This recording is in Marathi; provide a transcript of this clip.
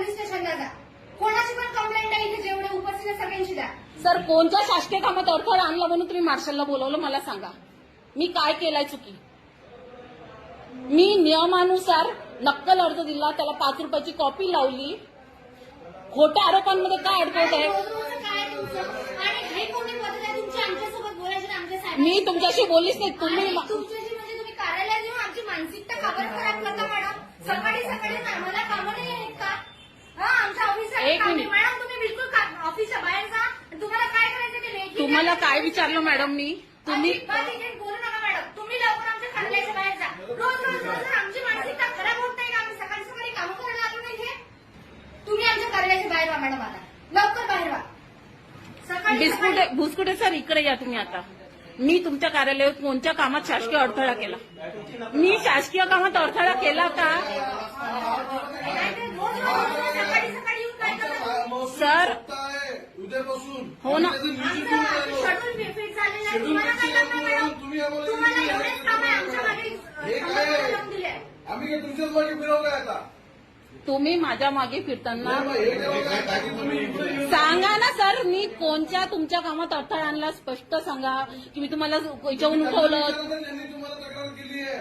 पोलीस स्टेशनला जा. कोणाची पण कंप्लेंट आहे इथे जेवढे उपस्थित आहे सगळ्यांची द्या. सर कोणत्या शासकीय कामात अडथळा आणला म्हणून तुम्ही मार्शलला बोलवलं मला सांगा. मी काय केलाय चुकी? मी नियमानुसार नक्कल अर्ज दिला, त्याला 5 रुपयाची कॉपी लावली. खोट्या आरोपांमध्ये काय अडकवत आहे? रोज काय तुमचं आणि हे कोणी पद्धत आहे तुमची आमच्यासोबत बोलायची आणि आमच्या साहेब मी तुमच्याशी बोललीच नाही. तुम्ही तुमच्याशी म्हणजे तुम्ही कार्यालयात येऊन आमची मानसिकता का बरं खराब करता मॅडम? सकाळी सकाळी आम्हाला कामं नाही आहेत का? आमच्या ऑफिसला एक मिनिट. मॅडम तुम्ही बिलकुल ऑफिसच्या बाहेर जा. तुम्हाला काय करायचं ते नाही. तुम्हाला काय विचारलं मॅडम मी? तुम्ही बोलू नका मॅडम. तुम्ही लवकर आमच्या कार्यालयाच्या बाहेर जा. रोज रोज रोज आमची मानसिकता खराब होत नाही का? आम्ही सकाळी सकाळी कामं करायला आलो नाही इथे. तुम्ही आमच्या कार्यालयाच्या बाहेर व्हा मॅडम. आता लवकर बाहेर व्हा. सकाळी भुसकुटे सर इकडे या तुम्ही आता. मी तुमच्या कार्यालयात कोणत्या कामात शासकीय अडथळा केला? मी शासकीय कामात अडथळा केला का? सकाळी सकाळी येऊन काय करता? सर उद्यापासून हो ना. शेड्यूल फिट झालेलं आहे. तुम्हाला काय करणार मॅडम? तुम्हाला एवढेच काम आहे आमच्या मागे लावून दिले. आम्ही काय तुमच्याच मागे फिरवलंय आता? तुम्ही माझ्या मागे फिरताना हे जेव्हा काय तुम्ही सांगा ना सर. मी कोणत्या तुमच्या कामात अडथळा आणला स्पष्ट सांगा की मी तुम्हाला याच्यावरून उठवलं. त्यांनी तुम्हाला तक्रार केली आहे.